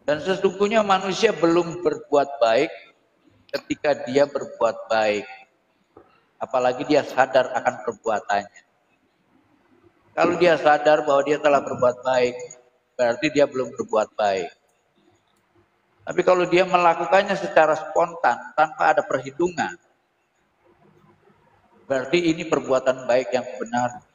Dan sesungguhnya manusia belum berbuat baik ketika dia berbuat baik. Apalagi dia sadar akan perbuatannya. Kalau dia sadar bahwa dia telah berbuat baik, berarti dia belum berbuat baik. Tapi kalau dia melakukannya secara spontan, tanpa ada perhitungan, berarti ini perbuatan baik yang benar.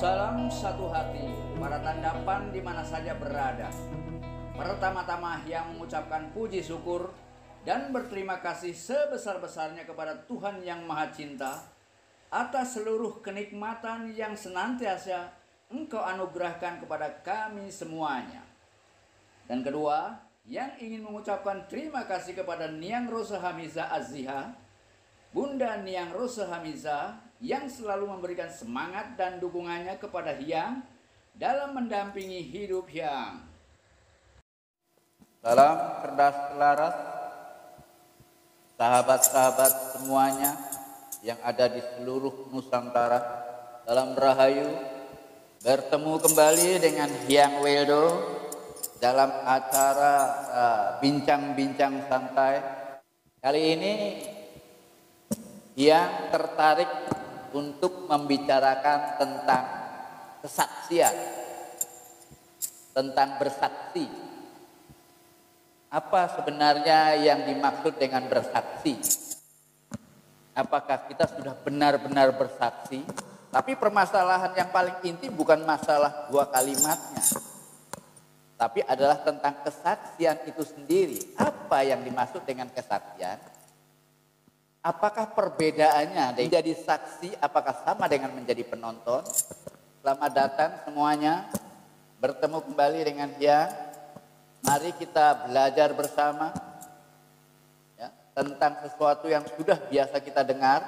Salam satu hati para tandapan di mana saja berada. Pertama-tama yang mengucapkan puji syukur dan berterima kasih sebesar-besarnya kepada Tuhan yang Maha Cinta atas seluruh kenikmatan yang senantiasa Engkau anugerahkan kepada kami semuanya. Dan kedua, yang ingin mengucapkan terima kasih kepada Niang Rosa Hamiza Azziha, Bunda Niang Rosa Hamiza, yang selalu memberikan semangat dan dukungannya kepada Hyang dalam mendampingi hidup Hyang. Salam cerdas selaras, sahabat-sahabat semuanya yang ada di seluruh Nusantara. Dalam Rahayu, bertemu kembali dengan Hyang Weldo dalam acara Bincang-Bincang Santai. Kali ini Hyang tertarik untuk membicarakan tentang kesaksian, tentang bersaksi. Apa sebenarnya yang dimaksud dengan bersaksi? Apakah kita sudah benar-benar bersaksi? Tapi permasalahan yang paling inti bukan masalah dua kalimatnya, tapi adalah tentang kesaksian itu sendiri. Apa yang dimaksud dengan kesaksian? Apakah perbedaannya menjadi saksi, apakah sama dengan menjadi penonton? Selamat datang semuanya, bertemu kembali dengan Hyang. Mari kita belajar bersama ya, tentang sesuatu yang sudah biasa kita dengar,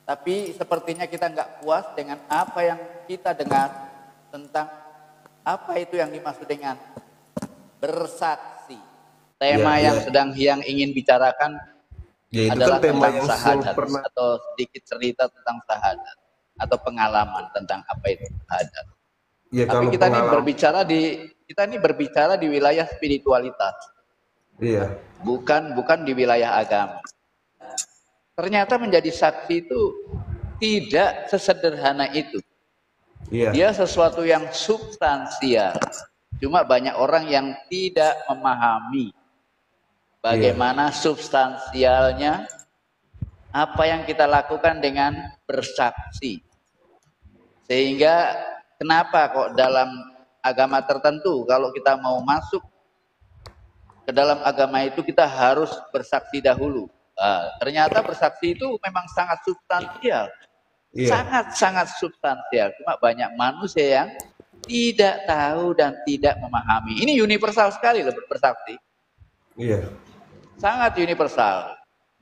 tapi sepertinya kita nggak puas dengan apa yang kita dengar tentang apa itu yang dimaksud dengan bersaksi. Tema yang sedang Hyang ingin bicarakan adalah tema tentang sahadat atau sedikit cerita tentang sahadat atau pengalaman tentang apa itu sahadat. Ya, tapi kita ini berbicara di wilayah spiritualitas. Iya. Bukan di wilayah agama. Ternyata menjadi saksi itu tidak sesederhana itu. Iya. Dia sesuatu yang substansial. Cuma banyak orang yang tidak memahami bagaimana substansialnya apa yang kita lakukan dengan bersaksi. Sehingga kenapa kok dalam agama tertentu kalau kita mau masuk ke dalam agama itu kita harus bersaksi dahulu. Ternyata bersaksi itu memang sangat substansial. Sangat-sangat substansial. Cuma banyak manusia yang tidak tahu dan tidak memahami. Ini universal sekali loh bersaksi. Iya. Sangat universal.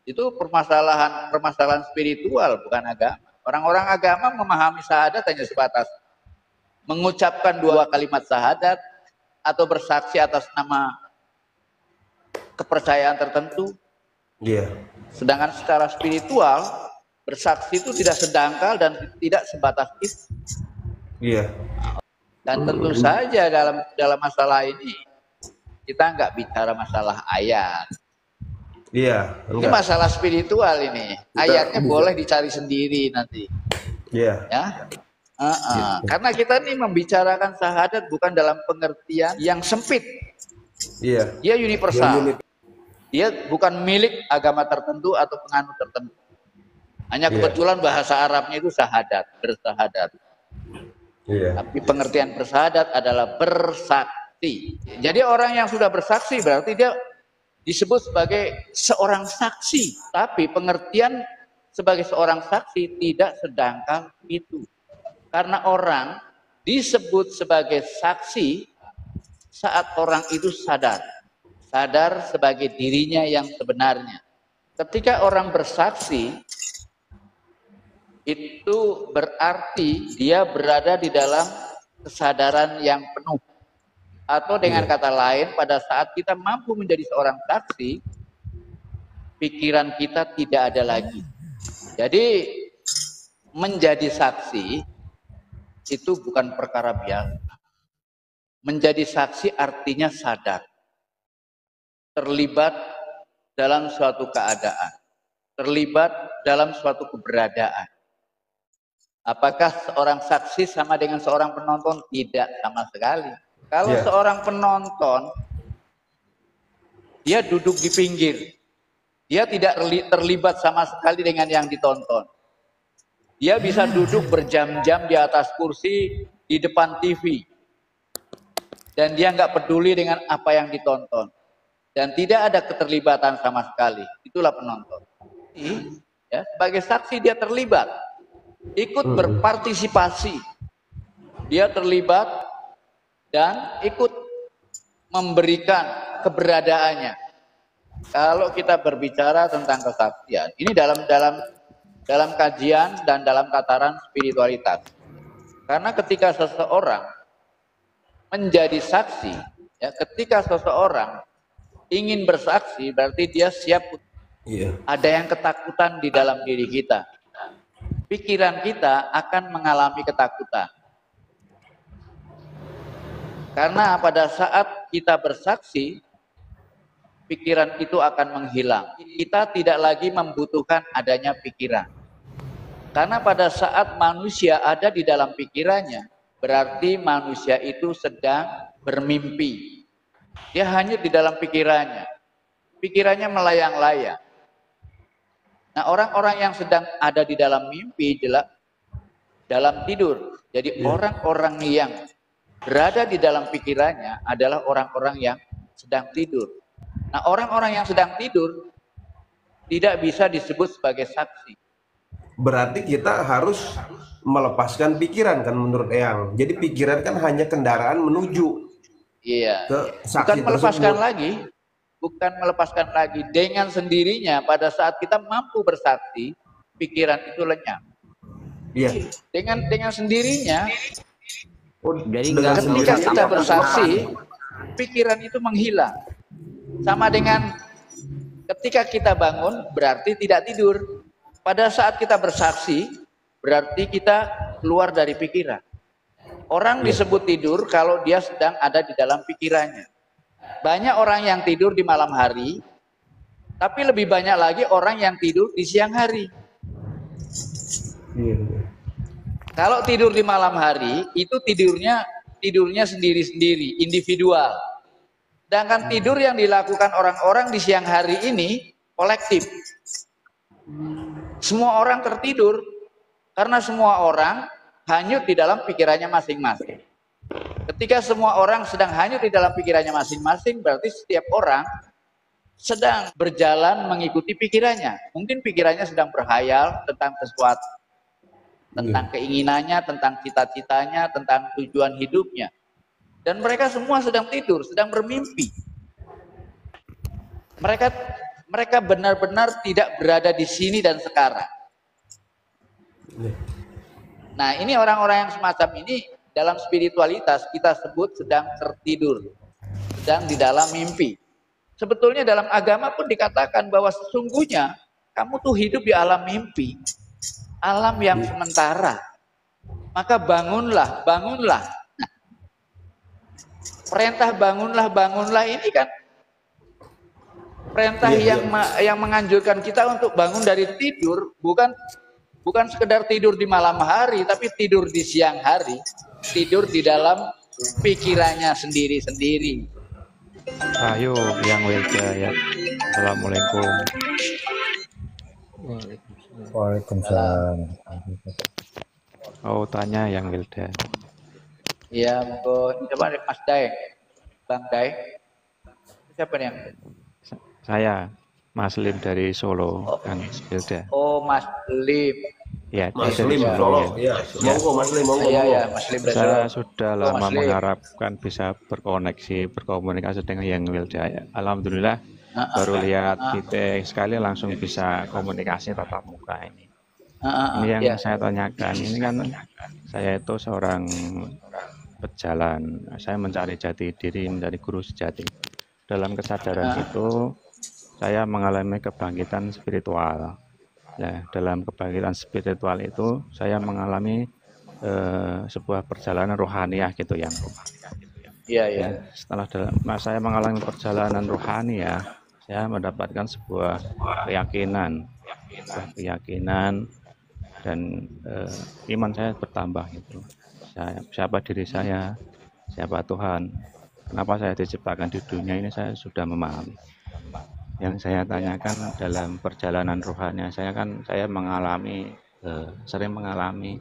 Itu permasalahan spiritual, bukan agama. Orang-orang agama memahami syahadat hanya sebatas mengucapkan dua kalimat syahadat atau bersaksi atas nama kepercayaan tertentu. Iya. Sedangkan secara spiritual bersaksi itu tidak sedangkal dan tidak sebatas itu. Iya. Dan tentu saja dalam masalah ini kita nggak bicara masalah ayat. Iya. Ini masalah spiritual ini. Ayatnya boleh dicari sendiri nanti. Iya. Ya. Karena kita ini membicarakan syahadat bukan dalam pengertian yang sempit. Iya. Dia universal. Dia bukan milik agama tertentu atau penganut tertentu. Hanya kebetulan bahasa Arabnya itu syahadat, bersahadat. Iya. Tapi pengertian bersahadat adalah bersaksi. Jadi orang yang sudah bersaksi berarti dia disebut sebagai seorang saksi. Tapi pengertian sebagai seorang saksi tidak sedangkal itu. Karena orang disebut sebagai saksi saat orang itu sadar sebagai dirinya yang sebenarnya. Ketika orang bersaksi, itu berarti dia berada di dalam kesadaran yang penuh. Atau dengan kata lain, pada saat kita mampu menjadi seorang saksi, pikiran kita tidak ada lagi. Jadi menjadi saksi itu bukan perkara biasa. Menjadi saksi artinya sadar, terlibat dalam suatu keadaan, terlibat dalam suatu keberadaan. Apakah seorang saksi sama dengan seorang penonton? Tidak sama sekali. Kalau seorang penonton, dia duduk di pinggir, dia tidak terlibat sama sekali dengan yang ditonton. Dia bisa duduk berjam-jam di atas kursi di depan TV, dan dia nggak peduli dengan apa yang ditonton, dan tidak ada keterlibatan sama sekali. Itulah penonton. Ya, sebagai saksi dia terlibat, ikut berpartisipasi, dia terlibat dan ikut memberikan keberadaannya. Kalau kita berbicara tentang kesaksian, ini dalam kajian dan dalam tataran spiritualitas. Karena ketika seseorang menjadi saksi, ya, ketika seseorang ingin bersaksi, berarti dia siap. Ada yang ketakutan di dalam diri kita. Pikiran kita akan mengalami ketakutan. Karena pada saat kita bersaksi, pikiran itu akan menghilang. Kita tidak lagi membutuhkan adanya pikiran. Karena pada saat manusia ada di dalam pikirannya, berarti manusia itu sedang bermimpi. Dia hanyut di dalam pikirannya. Pikirannya melayang-layang. Nah, orang-orang yang sedang ada di dalam mimpi jelas dalam tidur. Jadi orang-orang yang berada di dalam pikirannya adalah orang-orang yang sedang tidur. Nah, orang-orang yang sedang tidur tidak bisa disebut sebagai saksi. Berarti kita harus melepaskan pikiran kan menurut Eyang. Jadi pikiran kan hanya kendaraan menuju ke saksi. Bukan melepaskan lagi. Bukan melepaskan lagi. Dengan sendirinya pada saat kita mampu bersaksi, pikiran itu lenyap. Iya. Dengan sendirinya. Jadi ketika kita bersaksi, pikiran itu menghilang. Sama dengan ketika kita bangun, berarti tidak tidur. Pada saat kita bersaksi, berarti kita keluar dari pikiran. Orang disebut tidur kalau dia sedang ada di dalam pikirannya. Banyak orang yang tidur di malam hari, tapi lebih banyak lagi orang yang tidur di siang hari. Kalau tidur di malam hari, itu tidurnya sendiri-sendiri, individual. Sedangkan tidur yang dilakukan orang-orang di siang hari ini kolektif. Semua orang tertidur karena semua orang hanyut di dalam pikirannya masing-masing. Ketika semua orang sedang hanyut di dalam pikirannya masing-masing, berarti setiap orang sedang berjalan mengikuti pikirannya. Mungkin pikirannya sedang berhayal tentang sesuatu, tentang keinginannya, tentang cita-citanya, tentang tujuan hidupnya. Dan mereka semua sedang tidur, sedang bermimpi. Mereka benar-benar tidak berada di sini dan sekarang. Nah, ini orang-orang yang semacam ini dalam spiritualitas kita sebut sedang tertidur, sedang di dalam mimpi. Sebetulnya dalam agama pun dikatakan bahwa sesungguhnya kamu tuh hidup di alam mimpi, alam yang sementara. Maka bangunlah, bangunlah. Nah, perintah bangunlah ini kan perintah yang menganjurkan kita untuk bangun dari tidur, bukan sekedar tidur di malam hari, tapi tidur di siang hari, tidur di dalam pikirannya sendiri-sendiri. Ayo, yang Wilda ya. Assalamualaikum. Waalaikumsalam. Oh, tanya yang Wilda. Ya, monggo. Coba Mas Daeng, Bang Daeng. Siapa nih yang? Saya, Mas Lim dari Solo, Kang Wilda. Oh, Mas Lim. Ya, Mas dari Lim, Solo. ya. Monggo Mas Lim, monggo. Iya, Mas Lim. Saya sudah lama mengharapkan bisa berkomunikasi dengan yang Wilda. Ya. Alhamdulillah, baru lihat kita sekali langsung bisa komunikasi tatap muka ini. Ini yang saya tanyakan. Ini kan saya itu seorang berjalan, saya mencari jati diri, mencari guru sejati. Dalam kesadaran itu, saya mengalami kebangkitan spiritual. Ya, dalam kebangkitan spiritual itu, saya mengalami sebuah perjalanan rohaniah gitu yang. Ya, setelah saya mengalami perjalanan rohaniah, saya mendapatkan sebuah keyakinan dan iman saya bertambah gitu. Siapa diri saya, siapa Tuhan, kenapa saya diciptakan di dunia ini, saya sudah memahami. Yang saya tanyakan dalam perjalanan rohani saya sering mengalami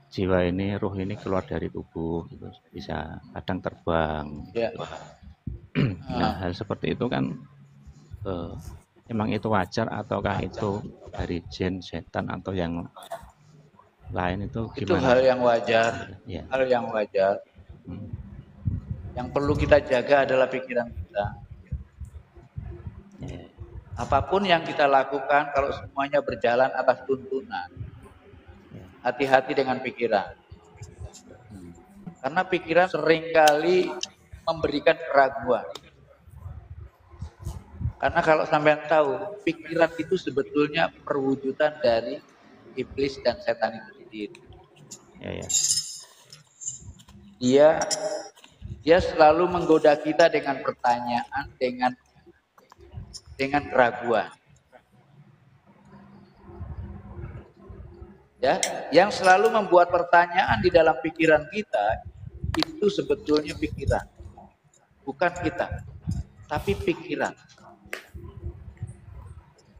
jiwa ini, ruh ini keluar dari tubuh gitu, bisa kadang terbang. Nah, hal seperti itu kan emang itu wajar ataukah itu dari jin, setan atau yang lain, itu gimana? Itu hal yang wajar, hal yang wajar. Yang perlu kita jaga adalah pikiran kita. Apapun yang kita lakukan, kalau semuanya berjalan atas tuntunan, hati-hati dengan pikiran. Karena pikiran seringkali memberikan keraguan. Karena kalau sampean tahu, pikiran itu sebetulnya perwujudan dari iblis dan setan itu sendiri. Dia selalu menggoda kita dengan pertanyaan, dengan keraguan. Ya, yang selalu membuat pertanyaan di dalam pikiran kita itu sebetulnya pikiran, bukan kita, tapi pikiran.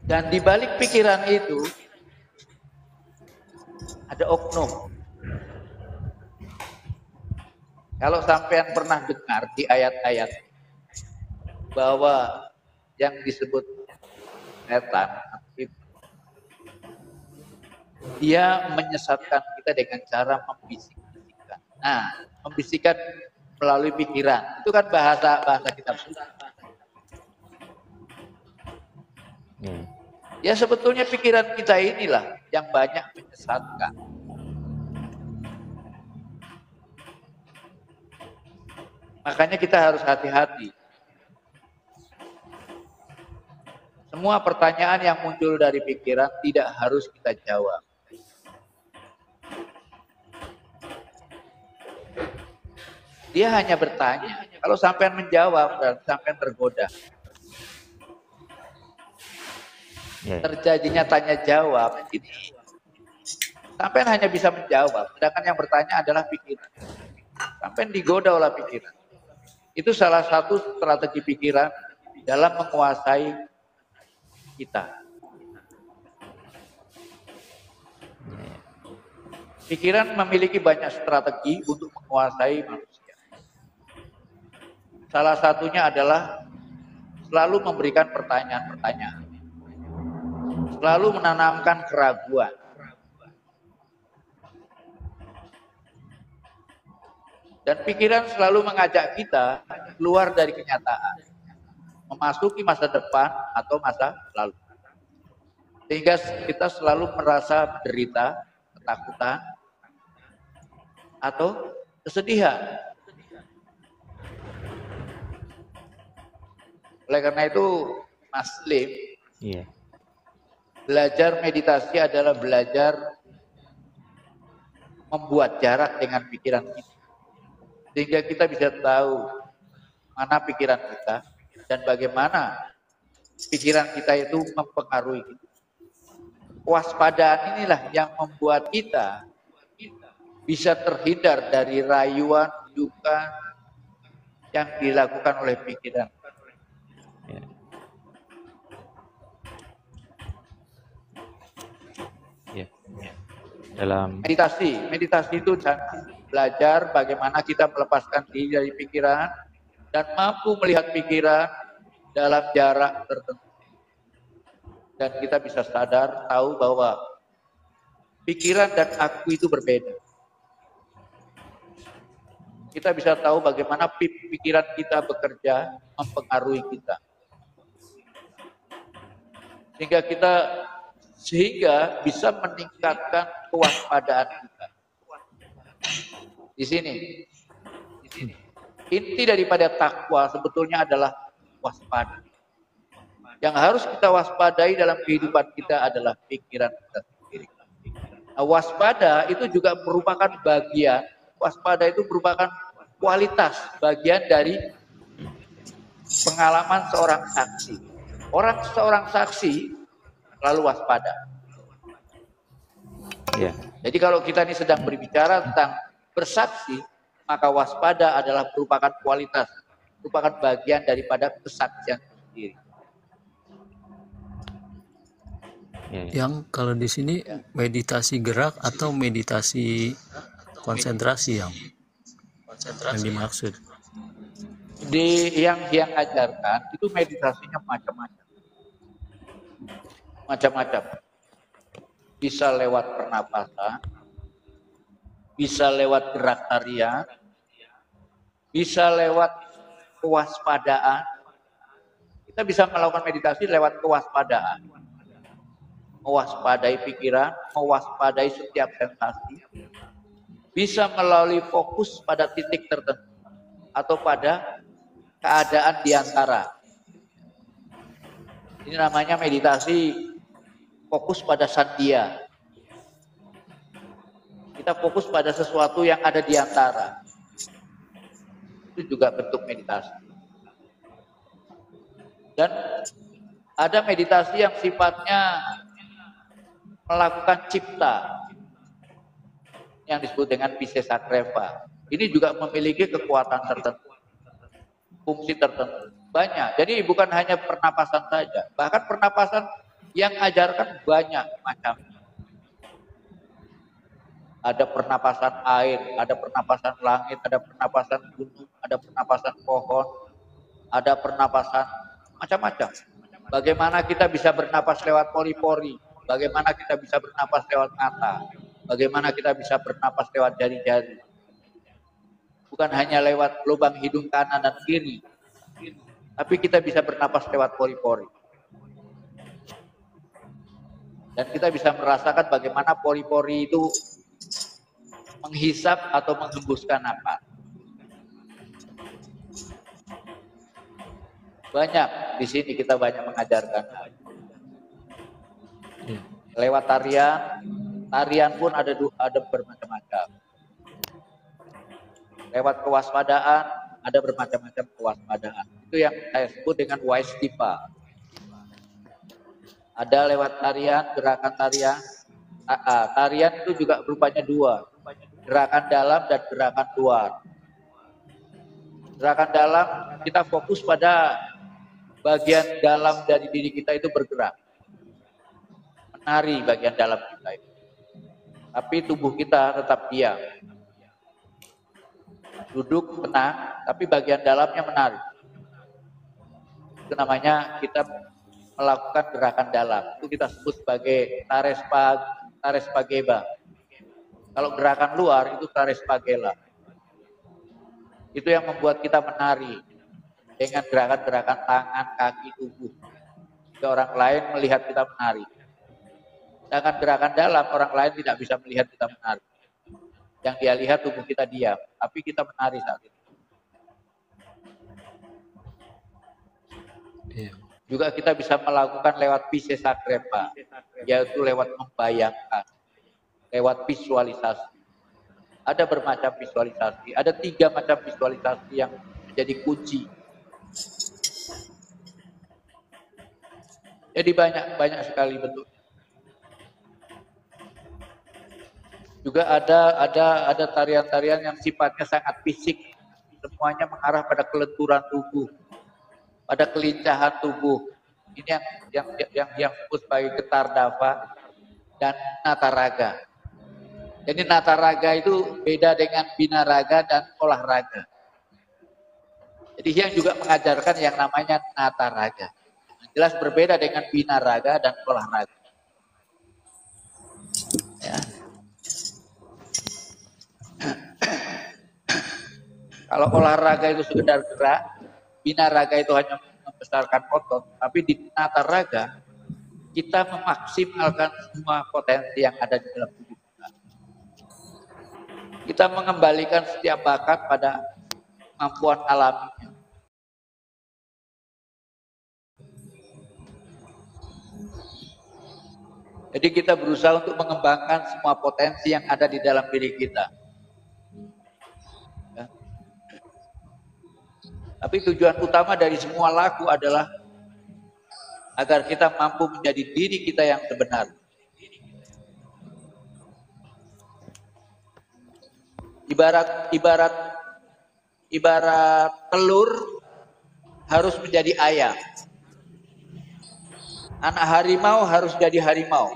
Dan di balik pikiran itu ada oknum. Kalau sampean pernah dengar di ayat-ayat bahwa yang disebut setan, dia menyesatkan kita dengan cara membisikkan. Nah, membisikkan melalui pikiran. Itu kan bahasa kitab suci. Ya sebetulnya pikiran kita inilah yang banyak menyesatkan. Makanya kita harus hati-hati. Semua pertanyaan yang muncul dari pikiran tidak harus kita jawab. Dia hanya bertanya. Kalau sampean menjawab, berarti sampean tergoda. Terjadinya tanya jawab ini, sampean hanya bisa menjawab, sedangkan yang bertanya adalah pikiran. Sampean digoda oleh pikiran. Itu salah satu strategi pikiran dalam menguasai kita. Pikiran memiliki banyak strategi untuk menguasai manusia. Salah satunya adalah selalu memberikan pertanyaan-pertanyaan. Selalu menanamkan keraguan. Dan pikiran selalu mengajak kita keluar dari kenyataan, memasuki masa depan atau masa lalu. Sehingga kita selalu merasa menderita, ketakutan, atau kesedihan. Oleh karena itu, Mas Lim, belajar meditasi adalah belajar membuat jarak dengan pikiran kita. Sehingga kita bisa tahu mana pikiran kita dan bagaimana pikiran kita itu mempengaruhi kita. Kewaspadaan inilah yang membuat kita bisa terhindar dari rayuan duka yang dilakukan oleh pikiran. Dalam meditasi itu belajar bagaimana kita melepaskan diri dari pikiran dan mampu melihat pikiran dalam jarak tertentu. Dan kita bisa sadar, tahu bahwa pikiran dan aku itu berbeda. Kita bisa tahu bagaimana pikiran kita bekerja mempengaruhi kita. Sehingga bisa meningkatkan kewaspadaan kita. Di sini. Inti daripada takwa sebetulnya adalah waspada. Yang harus kita waspadai dalam kehidupan kita adalah pikiran kita sendiri. Nah, waspada itu juga merupakan bagian, waspada itu merupakan kualitas bagian dari pengalaman seorang saksi. Seorang saksi lalu waspada. Ya. Jadi kalau kita ini sedang berbicara tentang bersaksi, maka waspada adalah merupakan kualitas, merupakan bagian daripada kesaksian sendiri. Yang kalau di sini meditasi gerak atau meditasi konsentrasi yang dimaksud. Di yang ajarkan itu meditasinya macam-macam. Bisa lewat pernapasan, bisa lewat gerak tarian, bisa lewat kewaspadaan. Kita bisa melakukan meditasi lewat kewaspadaan. Mewaspadai pikiran, mewaspadai setiap sensasi. Bisa melalui fokus pada titik tertentu atau pada keadaan di antara. Ini namanya meditasi fokus pada sandia. Kita fokus pada sesuatu yang ada di antara. Itu juga bentuk meditasi. Dan ada meditasi yang sifatnya melakukan cipta, yang disebut dengan Visesakreva. Ini juga memiliki kekuatan tertentu, fungsi tertentu. Banyak. Jadi bukan hanya pernapasan saja. Bahkan pernapasan yang ajarkan banyak macamnya. Ada pernapasan air, ada pernapasan langit, ada pernapasan gunung, ada pernapasan pohon, ada pernapasan macam-macam. Bagaimana kita bisa bernapas lewat pori-pori, bagaimana kita bisa bernapas lewat mata, bagaimana kita bisa bernapas lewat jari-jari. Bukan hanya lewat lubang hidung kanan dan kiri, tapi kita bisa bernapas lewat pori-pori. Dan kita bisa merasakan bagaimana pori-pori itu menghisap atau menghembuskan napas. Banyak di sini kita banyak mengajarkan. Lewat tarian pun ada bermacam-macam. Lewat kewaspadaan ada bermacam-macam kewaspadaan. Itu yang saya sebut dengan Waistipa. Ada lewat tarian, gerakan tarian. Tarian itu juga rupanya dua. Gerakan dalam dan gerakan luar. Gerakan dalam kita fokus pada bagian dalam dari diri kita itu bergerak. Menari bagian dalam kita itu. Tapi tubuh kita tetap diam. Duduk tenang, tapi bagian dalamnya menari. Itu namanya kita melakukan gerakan dalam. Itu kita sebut sebagai Tarespageba. Kalau gerakan luar itu Tarespagela. Itu yang membuat kita menari dengan gerakan-gerakan tangan, kaki, tubuh. Jika orang lain melihat kita menari. Sedangkan gerakan dalam orang lain tidak bisa melihat kita menari. Yang dia lihat tubuh kita diam, tapi kita menari saat itu. Juga kita bisa melakukan lewat Visesakreva, yaitu lewat membayangkan, lewat visualisasi. Ada bermacam visualisasi, ada 3 macam visualisasi yang menjadi kunci. Jadi banyak sekali bentuk. Juga ada tarian-tarian yang sifatnya sangat fisik, semuanya mengarah pada kelenturan tubuh, pada kelincahan tubuh. Ini yang disebut sebagai getar dava dan nataraga. Jadi nataraga itu beda dengan binaraga dan olahraga. Jadi yang juga mengajarkan yang namanya nataraga. Jelas berbeda dengan binaraga dan olahraga. Ya. Kalau olahraga itu sekedar gerak, binaraga itu hanya membesarkan otot, tapi di nataraga kita memaksimalkan semua potensi yang ada di dalam tubuh kita. Kita mengembalikan setiap bakat pada kemampuan alaminya. Jadi kita berusaha untuk mengembangkan semua potensi yang ada di dalam diri kita. Ya. Tapi tujuan utama dari semua laku adalah agar kita mampu menjadi diri kita yang sebenarnya. Ibarat telur harus menjadi ayam. Anak harimau harus jadi harimau.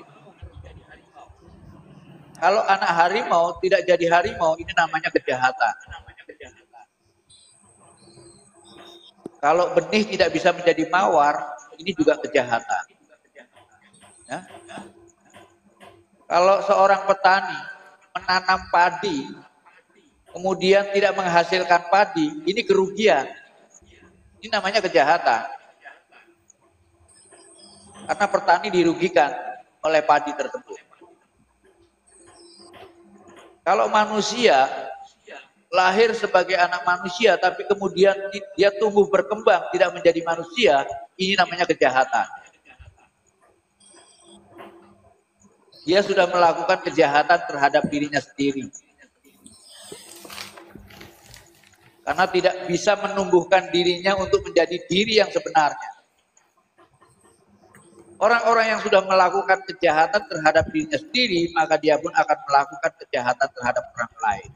Kalau anak harimau tidak jadi harimau, ini namanya kejahatan. Kalau benih tidak bisa menjadi mawar, ini juga kejahatan. Ya. Kalau seorang petani menanam padi, kemudian tidak menghasilkan padi, ini kerugian. Ini namanya kejahatan. Karena petani dirugikan oleh padi tersebut. Kalau manusia lahir sebagai anak manusia, tapi kemudian dia tumbuh berkembang tidak menjadi manusia, ini namanya kejahatan. Dia sudah melakukan kejahatan terhadap dirinya sendiri. Karena tidak bisa menumbuhkan dirinya untuk menjadi diri yang sebenarnya. Orang-orang yang sudah melakukan kejahatan terhadap dirinya sendiri, maka dia pun akan melakukan kejahatan terhadap orang lain.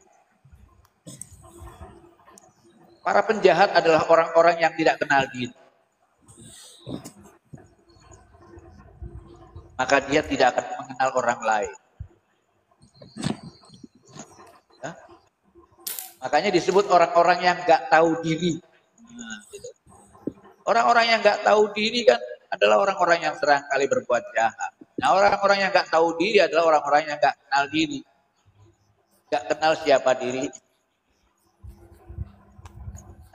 Para penjahat adalah orang-orang yang tidak kenal diri. Maka dia tidak akan mengenal orang lain. Ya? Makanya disebut orang-orang yang nggak tahu diri. Orang-orang yang nggak tahu diri kan adalah orang-orang yang serangkali berbuat jahat. Nah, orang-orang yang nggak tahu diri adalah orang-orang yang nggak kenal diri, nggak kenal siapa diri.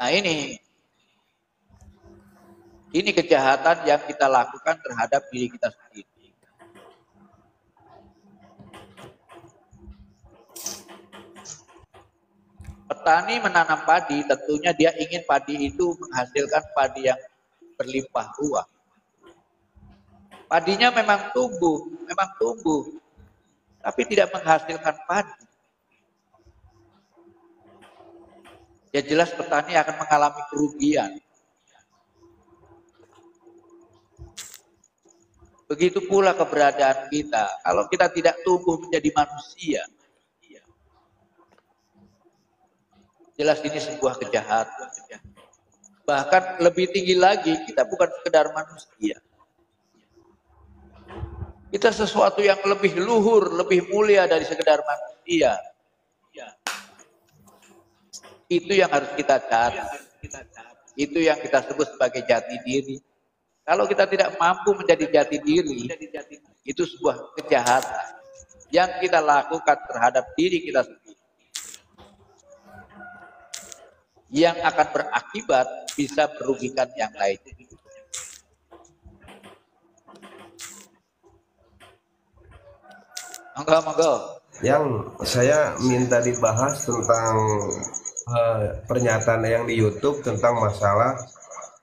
Nah, ini kejahatan yang kita lakukan terhadap diri kita sendiri. Petani menanam padi, tentunya dia ingin padi itu menghasilkan padi yang berlimpah ruah. Padinya memang tumbuh, tapi tidak menghasilkan padi. Ya jelas petani akan mengalami kerugian. Begitu pula keberadaan kita. Kalau kita tidak tumbuh menjadi manusia, jelas ini sebuah kejahatan. Bahkan lebih tinggi lagi, kita bukan sekedar manusia. Kita sesuatu yang lebih luhur, lebih mulia dari sekedar manusia. Itu yang harus kita cari. Itu yang kita sebut sebagai jati diri. Kalau kita tidak mampu menjadi jati diri, itu sebuah kejahatan yang kita lakukan terhadap diri kita sendiri. Yang akan berakibat bisa merugikan yang lain. Monggo. Yang saya minta dibahas tentang pernyataan yang di YouTube tentang masalah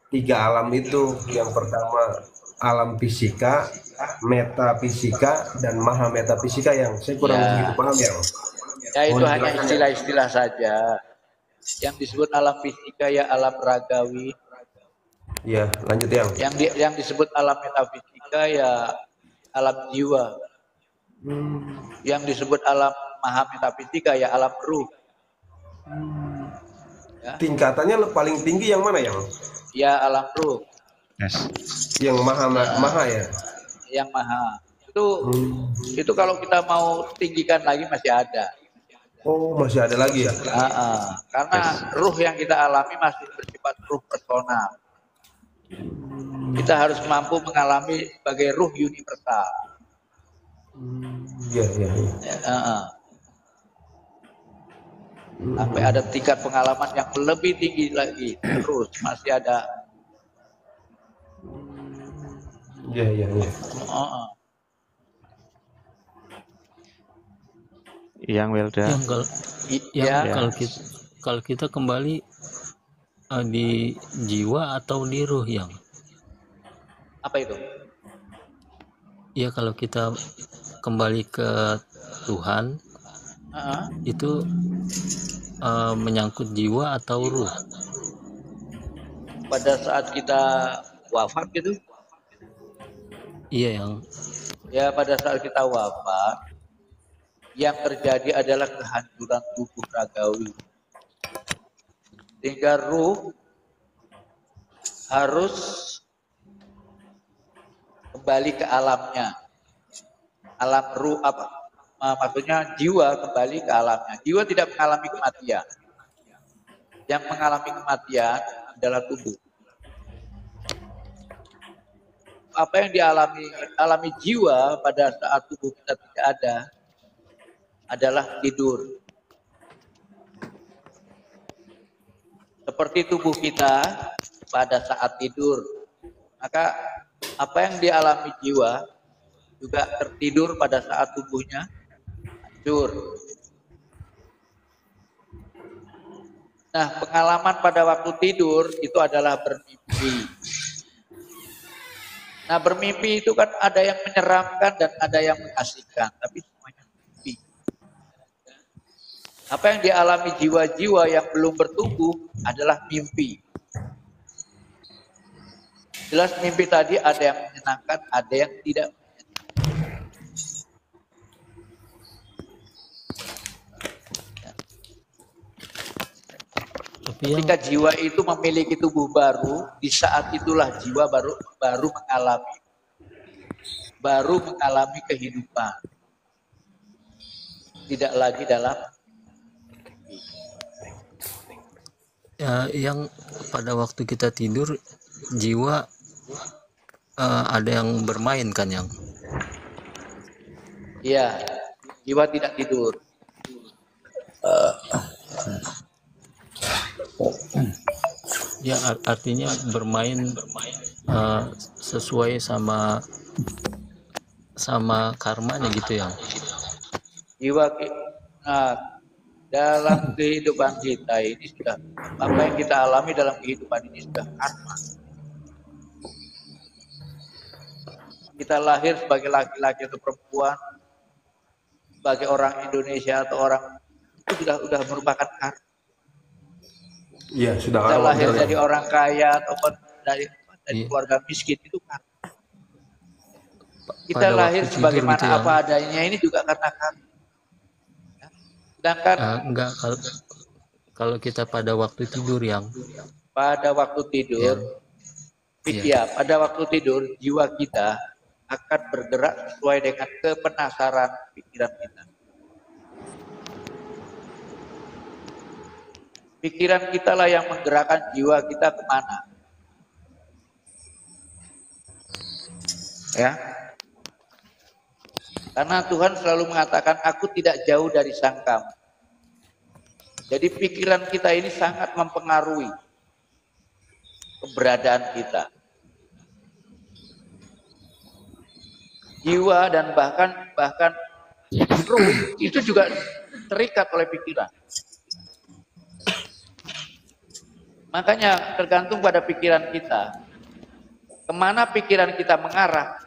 3 alam itu. Yang pertama alam fisika, metafisika, dan maha metafisika, yang saya kurang begitu paham ya. Ya itu hanya istilah-istilah saja. Yang disebut alam fisika ya alam ragawi. Ya, lanjut yang. Yang disebut alam metafisika ya alam jiwa. Yang disebut alam maha metafisika ya alam ruh. Ya. Tingkatannya paling tinggi yang mana yang? Ya alam ruh. Yes. Yang maha ya. Yang maha. Itu kalau kita mau tinggikan lagi masih ada. Oh, masih ada lagi ya? Karena ruh yang kita alami masih bersifat ruh personal. Kita harus mampu mengalami sebagai ruh universal. Iya. Sampai ada tingkat pengalaman yang lebih tinggi lagi, terus masih ada. Iya. yang Welda. Yang kalau Ya, kalau kita kembali di jiwa atau di ruh yang apa itu? ya kalau kita kembali ke Tuhan itu menyangkut jiwa atau ruh. Pada saat kita wafat gitu, Iya yang ya pada saat kita wafat, yang terjadi adalah kehancuran tubuh ragawi. Sehingga ruh harus kembali ke alamnya. Alam ruh apa? Maksudnya jiwa kembali ke alamnya. Jiwa tidak mengalami kematian. Yang mengalami kematian adalah tubuh. Apa yang alami jiwa pada saat tubuh kita tidak ada adalah tidur. Seperti tubuh kita pada saat tidur, maka apa yang dialami jiwa juga tertidur pada saat tubuhnya hancur. Nah, pengalaman pada waktu tidur itu adalah bermimpi. Nah, bermimpi itu kan ada yang menyeramkan dan ada yang mengasihkan, tapi semuanya mimpi. Apa yang dialami jiwa-jiwa yang belum bertumbuh adalah mimpi. Jelas mimpi tadi ada yang menyenangkan, ada yang tidak. Ketika jiwa itu memiliki tubuh baru, di saat itulah jiwa baru mengalami kehidupan. Tidak lagi dalam yang pada waktu kita tidur jiwa ada yang bermain kan yang ya, jiwa tidak tidur. Ya artinya bermain sesuai sama karmanya gitu ya. Jiwa dalam kehidupan kita ini sudah apa yang kita alami dalam kehidupan ini sudah karma. Kita lahir sebagai laki-laki atau perempuan, sebagai orang Indonesia atau orang itu sudah merupakan karma. Iya, sudah Kita lahir ya. dari orang kaya ataupun dari keluarga miskin itu kan. Kita lahir sebagaimana gitu apa adanya ini juga karena karma. Sedangkan enggak kalau kita pada waktu tidur yang pada waktu tidur pada waktu tidur jiwa kita akan bergerak sesuai dengan kepenasaran pikiran kita. Pikiran kita lah yang menggerakkan jiwa kita kemana. Ya. Karena Tuhan selalu mengatakan, aku tidak jauh dari sang kamu. Jadi pikiran kita ini sangat mempengaruhi keberadaan kita. Jiwa dan bahkan ruh itu juga terikat oleh pikiran. Makanya tergantung pada pikiran kita. Kemana pikiran kita mengarah,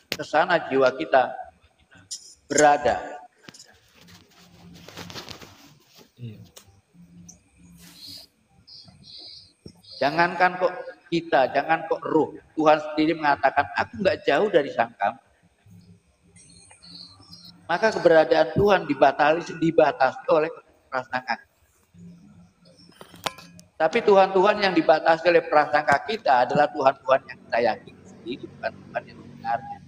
ke sana jiwa kita berada. Jangankan kok kita, jangan kok ruh. Tuhan sendiri mengatakan, aku nggak jauh dari sang kamu. Maka keberadaan Tuhan dibatasi oleh prasangka. Tapi Tuhan-Tuhan yang dibatasi oleh prasangka kita adalah Tuhan-Tuhan yang kita yakini sendiri, bukan Tuhan yang sebenarnya.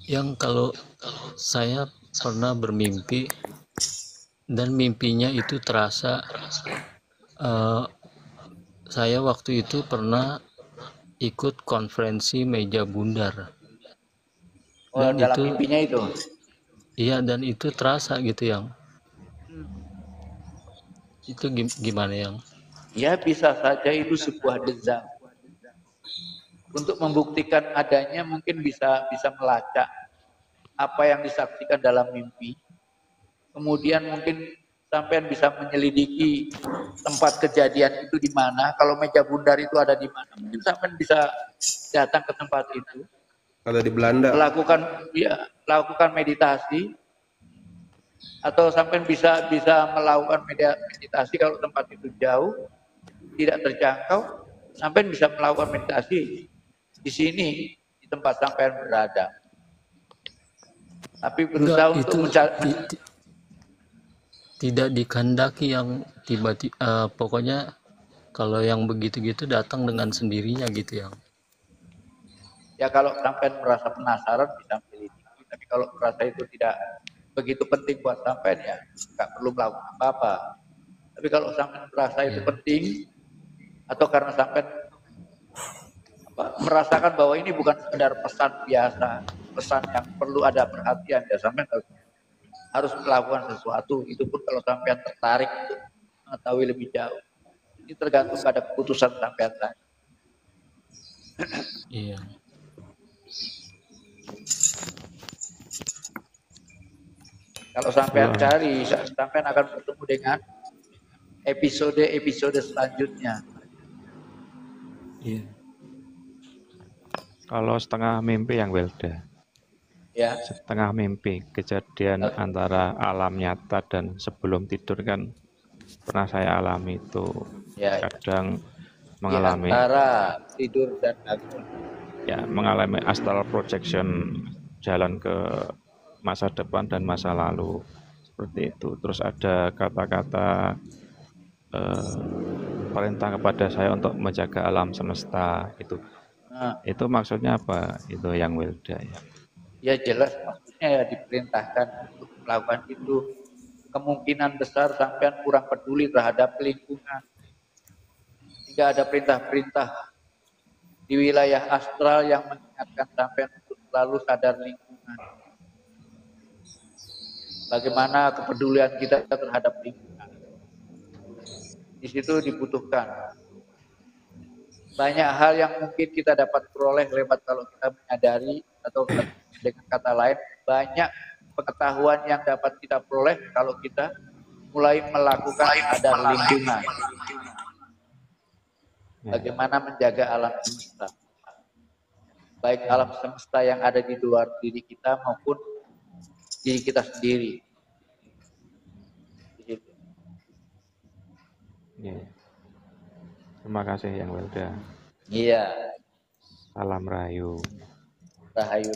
Yang kalau saya pernah bermimpi dan mimpinya itu terasa saya waktu itu pernah ikut konferensi meja bundar. Dan dalam itu, mimpinya itu? Iya, dan itu terasa gitu yang. Itu gimana yang? Ya bisa saja itu sebuah dezam. Untuk membuktikan adanya mungkin bisa melacak apa yang disaksikan dalam mimpi. Kemudian mungkin sampean bisa menyelidiki tempat kejadian itu di mana. Kalau meja bundar itu ada di mana, mungkin sampean bisa datang ke tempat itu. Kalau di Belanda. Lakukan meditasi, atau sampean bisa melakukan meditasi kalau tempat itu jauh, tidak terjangkau, sampean bisa melakukan meditasi di sini di tempat sampean berada. Tapi berusaha untuk mencari. Tidak dikehendaki yang tiba-tiba, pokoknya kalau yang begitu-gitu datang dengan sendirinya gitu ya. Ya kalau sampean merasa penasaran bisa menyelidiki, tapi kalau merasa itu tidak begitu penting buat sampean ya nggak perlu melakukan apa-apa. Tapi kalau sampean merasa itu penting, atau karena sampean merasakan bahwa ini bukan sekedar pesan biasa, pesan yang perlu ada perhatian, ya sampean harus melakukan sesuatu. Itu pun kalau sampean tertarik untuk mengetahui lebih jauh. Ini tergantung pada keputusan sampean tadi. Iya. Kalau sampean cari, sampean akan bertemu dengan episode selanjutnya. Iya. Kalau setengah mimpi yang Welda, Ya. setengah mimpi kejadian antara alam nyata dan sebelum tidur kan pernah saya alami itu. Ya. Kadang mengalami antara tidur dan bangun. Ya, mengalami astral projection, jalan ke masa depan dan masa lalu seperti itu. Terus ada kata-kata perintah kepada saya untuk menjaga alam semesta itu. Itu maksudnya apa? Itu yang Welda ya. Ya jelas maksudnya ya diperintahkan untuk melakukan itu. Kemungkinan besar sampean kurang peduli terhadap lingkungan. Tidak ada perintah-perintah di wilayah astral yang mengingatkan sampean untuk selalu sadar lingkungan. Bagaimana kepedulian kita terhadap lingkungan. Di situ dibutuhkan banyak hal yang mungkin kita dapat peroleh lewat kalau kita menyadari, atau dengan kata lain banyak pengetahuan yang dapat kita peroleh kalau kita mulai melakukan sadar lingkungan. Bagaimana menjaga alam semesta, baik alam semesta yang ada di luar diri kita maupun diri kita sendiri. Ya. Terima kasih yang Welda. Iya. Salam rahayu. Rahayu.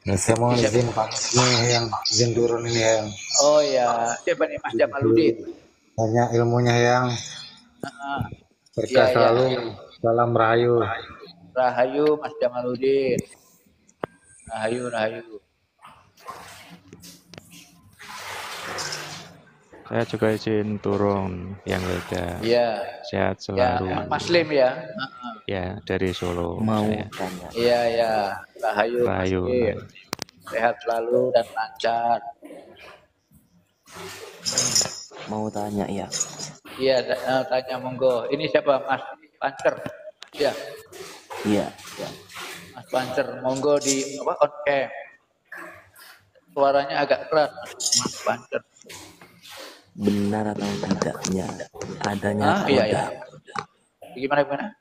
Nah, saya mau izin Pak nih yang izin turun ini yang. Oh ya, siapa nih Mas Jamaludin? Banyak ilmunya yang. Berkah selalu. Ya. Salam rahayu. Rahayu Mas Jamaludin. Rahayu. Saya juga izin turun yang Welda. Iya. Sehat selalu. Ya, Mas Lim ya. Ya, dari Solo. Mau saya. tanya. Iya. Rahayu. Sehat selalu dan lancar. Mau tanya ya. Iya, tanya monggo. Ini siapa Mas Pancer? Ya. Iya. Mas Pancer, monggo di on cam. Suaranya agak keras Mas Pancer. Benar atau tidaknya adanya kodam? Iya. Gimana?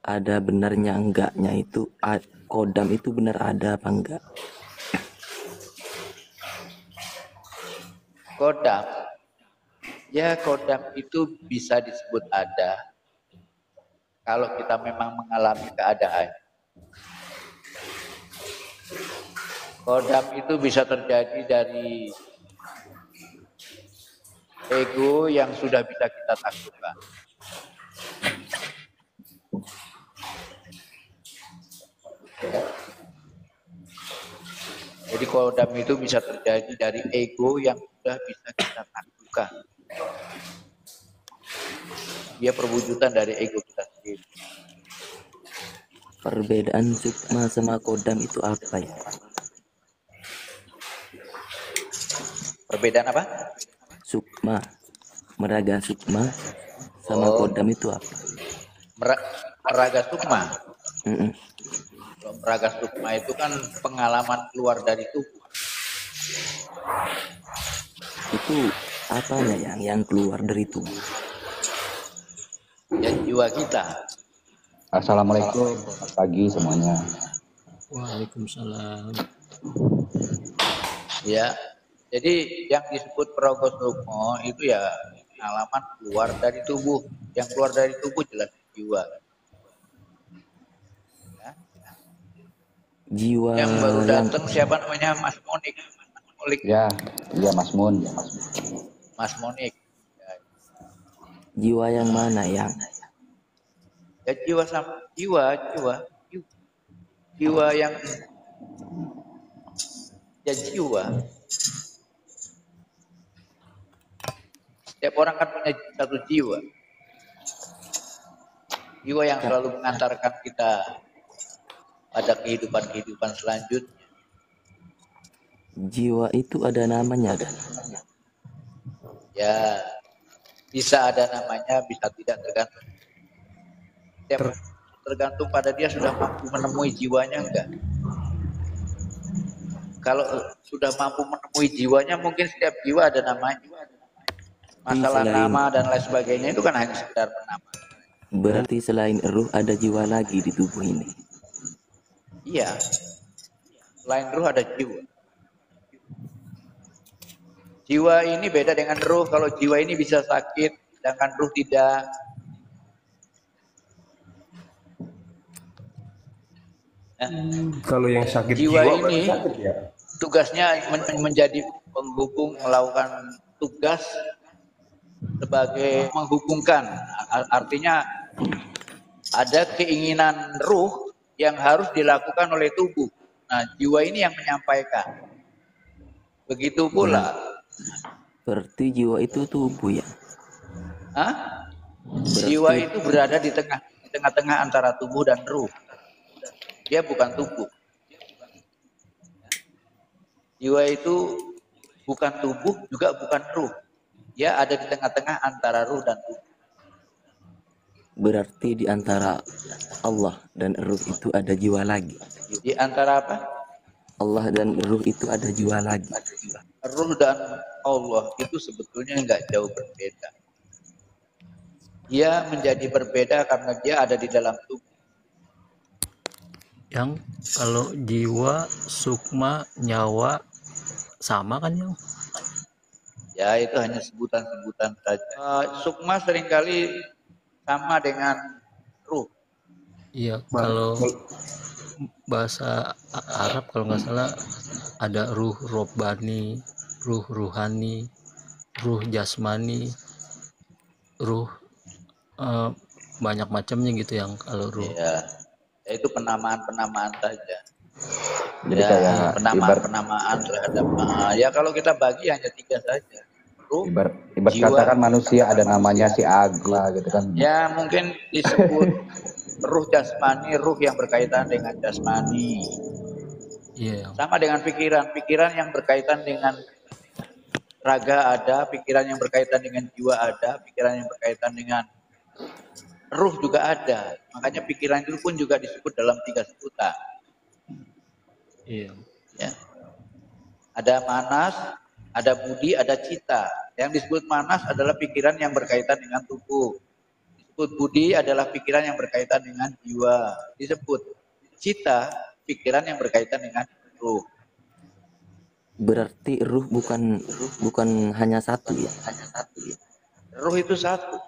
Ada benarnya enggaknya itu kodam itu benar ada apa enggak? Kodam. Ya, kodam itu bisa disebut ada kalau kita memang mengalami keadaan. Kodam itu bisa terjadi dari ego yang sudah bisa kita taklukkan. Jadi kodam itu bisa terjadi dari ego yang sudah bisa kita taklukkan. Dia perwujudan dari ego kita sendiri. Perbedaan sukma sama kodam itu apa ya? Perbedaan apa? Sukma, meraga sukma sama kodam itu apa? Meraga sukma. Raga sukma itu kan pengalaman keluar dari tubuh. Itu apanya yang keluar dari tubuh? Ya jiwa kita. Assalamualaikum, selamat pagi semuanya. Waalaikumsalam. Ya, jadi yang disebut praga sukma itu ya pengalaman keluar dari tubuh. Yang keluar dari tubuh jelas jiwa. Ya. Jiwa Yang baru datang siapa namanya? Mas Monik. Ya, iya Mas Mun. Mas Monik. Ya, jiwa yang mana yang ya jiwa sama jiwa yang ya jiwa. Setiap orang kan punya satu jiwa. Jiwa yang selalu mengantarkan kita pada kehidupan selanjutnya. jiwa itu ada namanya kan? Ya, bisa ada namanya, bisa tidak, tergantung. Tergantung pada dia sudah mampu menemui jiwanya enggak. Kalau sudah mampu menemui jiwanya, mungkin setiap jiwa ada namanya. Masalah nama dan lain sebagainya itu kan hanya sekedar nama. Berarti selain ruh ada jiwa lagi di tubuh ini. Iya, selain ruh ada jiwa. Jiwa ini beda dengan ruh. Kalau jiwa ini bisa sakit, sedangkan ruh tidak. Nah, Kalau yang sakit jiwa jiwa ini sakit ya. tugasnya menjadi penghubung, melakukan tugas sebagai menghubungkan. Artinya ada keinginan ruh yang harus dilakukan oleh tubuh. Nah, jiwa ini yang menyampaikan. Begitu pula. Berarti jiwa itu tubuh ya. Hah? Jiwa itu berada di tengah-tengah antara tubuh dan ruh. Dia bukan tubuh. Jiwa itu bukan tubuh, juga bukan ruh. Dia ada di tengah-tengah antara ruh dan tubuh. Berarti di antara Allah dan ruh itu ada jiwa lagi. Di antara apa? Allah dan ruh itu ada jiwa lagi. Ruh dan Allah itu sebetulnya nggak jauh berbeda. Dia menjadi berbeda karena dia ada di dalam tubuh. Yang kalau jiwa, sukma, nyawa sama kan yang? Ya itu hanya sebutan-sebutan saja. Sukma seringkali sama dengan ruh. Iya, kalau bahasa Arab kalau nggak salah ada ruh robbani, ruh ruhani, ruh jasmani, ruh banyak macamnya gitu yang kalau ruh. Ya, itu penamaan-penamaan saja. Jadi Ya, kayak penamaan-penamaan terhadap ya kalau kita bagi hanya 3 saja. Ruh, ibarat jiwa, kata kan manusia ada namanya si Agla gitu kan. ya mungkin disebut ruh jasmani, ruh yang berkaitan dengan jasmani. Iya. Sama dengan pikiran yang berkaitan dengan raga ada, pikiran yang berkaitan dengan jiwa ada, pikiran yang berkaitan dengan ruh juga ada. Makanya pikiran itu pun juga disebut dalam 3 sebutan. Iya. Ya. Ada manas, ada budi, ada cita. Yang disebut manas adalah pikiran yang berkaitan dengan tubuh. Disebut budi adalah pikiran yang berkaitan dengan jiwa. Disebut cita, pikiran yang berkaitan dengan ruh. Berarti ruh bukan hanya satu ya. Ruh itu satu.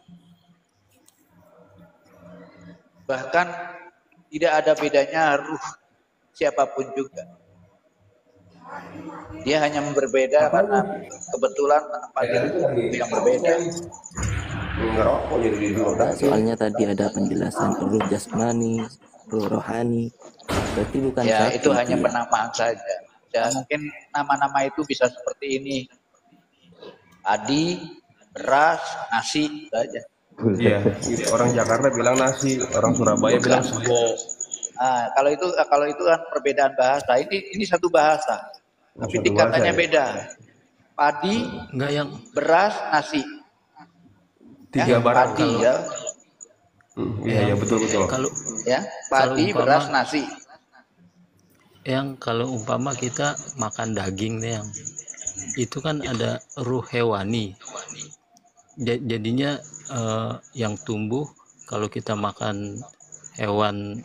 Bahkan tidak ada bedanya ruh siapapun juga. Dia hanya berbeda karena kebetulan menempati yang berbeda. Ngerokok jadi di roda. Soalnya tadi ada penjelasan ruh jasmani, ruh rohani. Berarti bukan Ya, satu itu hanya ya. penamaan saja. Ya, mungkin nama-nama itu bisa seperti ini. Padi, beras, nasi, itu aja. Iya, orang Jakarta bilang nasi, orang Surabaya bilang sego. Nah, kalau itu kan perbedaan bahasa. Ini satu bahasa. Tapi Satu tingkatannya bahasa, ya? beda. Padi, Enggak yang beras, nasi. 3 barang. Padi ya. Iya, betul. kalau Ya, padi, Kalau umpama- beras, nasi. yang kalau umpama kita makan daging nih, yang itu kan ada ruh hewani. Jadinya yang tumbuh kalau kita makan hewan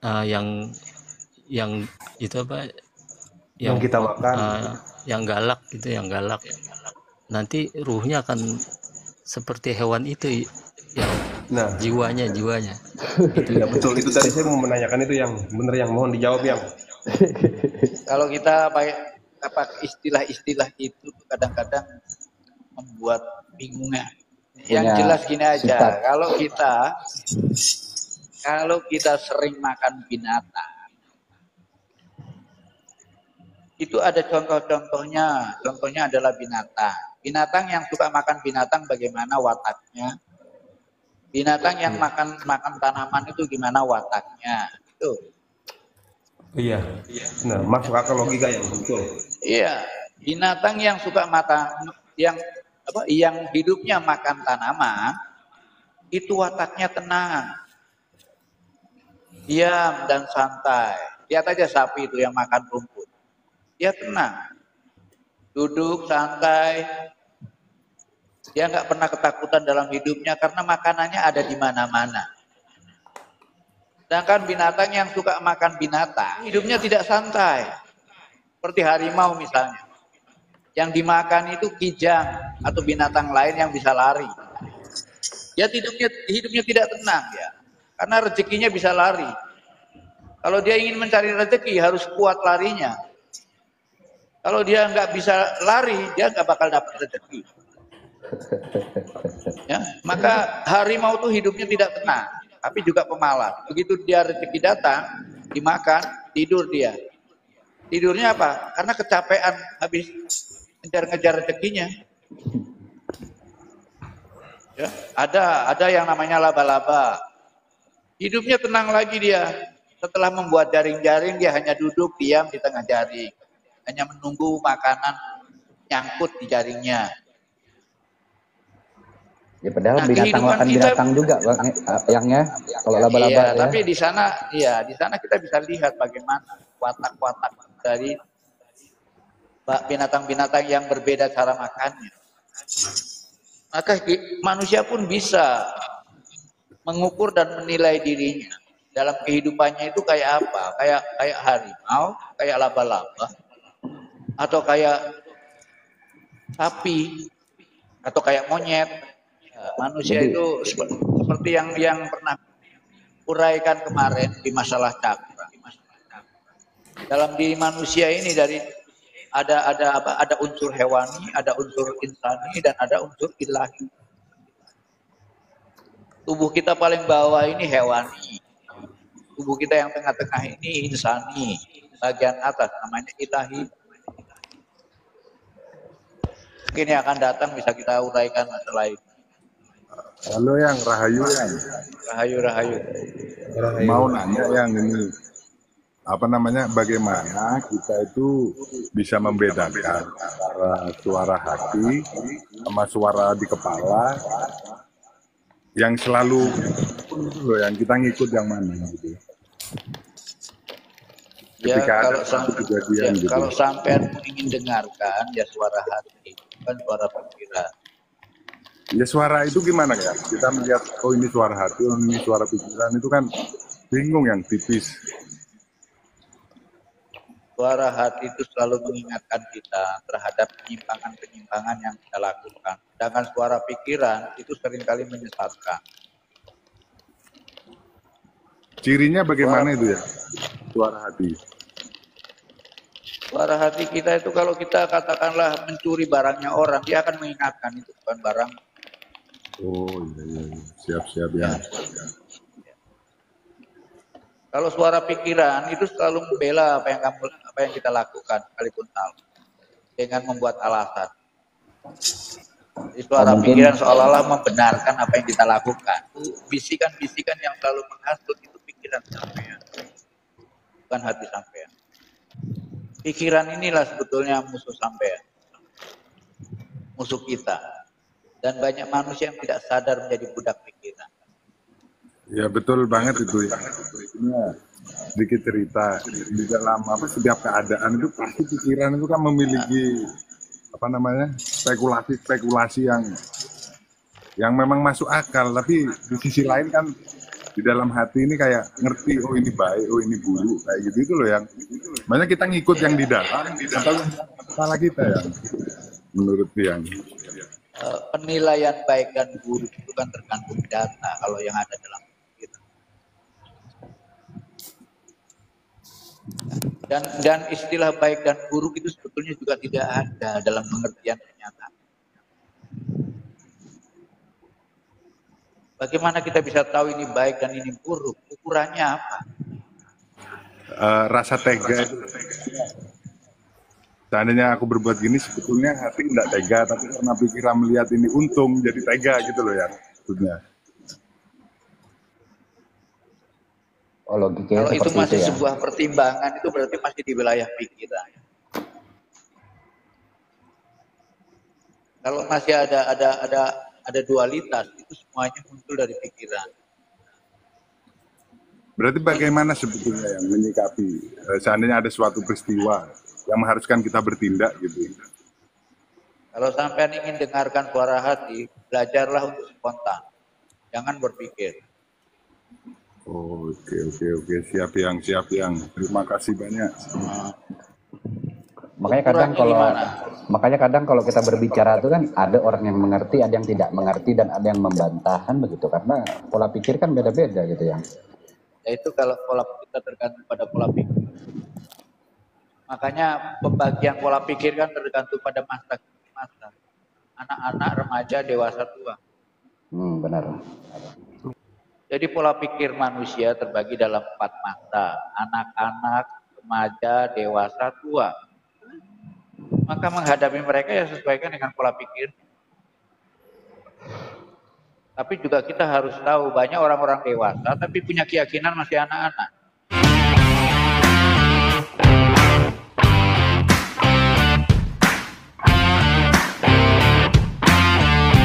yang itu apa, yang kita makan. yang galak gitu, yang galak, nanti ruhnya akan seperti hewan itu ya. Nah, jiwanya ya betul, itu tadi saya mau menanyakan itu yang bener, yang mohon dijawab yang. Kalau kita pakai istilah-istilah itu kadang-kadang membuat bingung ya. Yang jelas gini aja, kalau kita sering makan binatang, itu ada contoh-contohnya. Contohnya adalah binatang yang suka makan binatang, bagaimana wataknya. Binatang yang makan tanaman itu gimana wataknya. Itu. Iya. Nah, masuk akal logika yang betul. Iya, binatang yang suka yang hidupnya makan tanaman, itu wataknya tenang, diam dan santai. Lihat aja sapi itu yang makan rumput, dia tenang, duduk santai, dia nggak pernah ketakutan dalam hidupnya karena makanannya ada di mana-mana. Sedangkan binatang yang suka makan binatang, hidupnya tidak santai. Seperti harimau misalnya. Yang dimakan itu kijang atau binatang lain yang bisa lari. Ya hidupnya tidak tenang ya. Karena rezekinya bisa lari. Kalau dia ingin mencari rezeki harus kuat larinya. Kalau dia nggak bisa lari, dia nggak bakal dapat rezeki. Ya, maka harimau itu hidupnya tidak tenang, tapi juga pemalas. Begitu dia rezeki datang, dimakan, tidur dia. Tidurnya apa? Karena kecapean habis ngejar-ngejar rezekinya. Ya, ada yang namanya laba-laba. Hidupnya tenang lagi dia. Setelah membuat jaring-jaring, dia hanya duduk diam di tengah jaring. Hanya menunggu makanan nyangkut di jaringnya. Ya padahal binatang makan binatang juga Bang, yangnya kalau laba-laba. Iya, ya. tapi di sana kita bisa lihat bagaimana watak-watak dari binatang-binatang yang berbeda cara makannya. Maka manusia pun bisa mengukur dan menilai dirinya dalam kehidupannya itu kayak apa? Kayak harimau, kayak laba-laba, atau kayak sapi, atau kayak monyet. Manusia itu seperti yang pernah uraikan kemarin di masalah cakra. Dalam diri manusia ini ada unsur hewani, ada unsur insani, dan ada unsur ilahi. Tubuh kita paling bawah ini hewani. Tubuh kita yang tengah-tengah ini insani. Bagian atas namanya ilahi. Mungkin yang akan datang bisa kita uraikan masalah ini. Halo yang Rahayu yang. Rahayu. Mau nanya yang ini. Apa namanya, bagaimana kita itu bisa membedakan antara suara hati sama suara di kepala yang selalu yang kita ngikut yang mana gitu. Ya, gitu. Kalau sampean ingin dengarkan ya suara hati, bukan suara pikiran. Ya suara itu gimana ya? Kita melihat oh ini suara hati, oh ini suara pikiran, itu kan bingung yang tipis. Suara hati itu selalu mengingatkan kita terhadap penyimpangan-penyimpangan yang kita lakukan. Sedangkan suara pikiran itu seringkali menyesatkan. Cirinya bagaimana itu ya? Suara hati. Suara hati kita itu kalau kita katakanlah mencuri barangnya orang, dia akan mengingatkan itu bukan barang. Oh iya. Siap ya. Kalau suara pikiran itu selalu membela apa yang kita lakukan sekalipun tahu dengan membuat alasan. Jadi suara pikiran seolah-olah membenarkan apa yang kita lakukan. Bisikan-bisikan yang selalu menghasut itu pikiran sampean, bukan hati sampean. Pikiran inilah sebetulnya musuh sampean, musuh kita. Dan banyak manusia yang tidak sadar menjadi budak pikiran. Ya betul banget itu ya. sedikit cerita di dalam setiap keadaan itu pasti pikiran itu kan memiliki spekulasi yang memang masuk akal, tapi di sisi lain kan di dalam hati ini kayak ngerti, oh ini baik, oh ini buruk, kayak gitu itu loh yang makanya kita ngikut yang di dalam atau kepala kita ya, menurut Tiang. Penilaian baik dan buruk itu kan tergantung data kalau yang ada dalam pikiran. Dan istilah baik dan buruk itu sebetulnya juga tidak ada dalam pengertian kenyataan. Bagaimana kita bisa tahu ini baik dan ini buruk? Ukurannya apa? Rasa tega itu. Seandainya aku berbuat gini, sebetulnya hati tidak tega, tapi karena pikiran melihat ini untung, jadi tega gitu loh ya. Maksudnya. Oh, logikanya Kalau itu seperti masih itu ya. sebuah pertimbangan, itu berarti masih di wilayah pikiran. Kalau masih ada dualitas, itu semuanya muncul dari pikiran. Berarti bagaimana sebetulnya yang menyikapi seandainya ada suatu peristiwa yang mengharuskan kita bertindak gitu? Kalau sampai ingin dengarkan suara hati, belajarlah untuk spontan. Jangan berpikir. Oh, oke. Siap yang. Terima kasih banyak. Makanya kadang kalau kita berbicara itu kan ada orang yang mengerti, ada yang tidak mengerti, dan ada yang membantah kan begitu, karena pola pikir kan beda-beda gitu ya. Yaitu kalau pola kita tergantung pada pola pikir. Makanya pembagian pola pikir kan tergantung pada masa. Anak-anak, remaja, dewasa, tua. Benar. Jadi pola pikir manusia terbagi dalam 4 masa. Anak-anak, remaja, dewasa, tua. Maka menghadapi mereka ya sesuaikan dengan pola pikir. Tapi juga kita harus tahu banyak orang-orang dewasa tapi punya keyakinan masih anak-anak.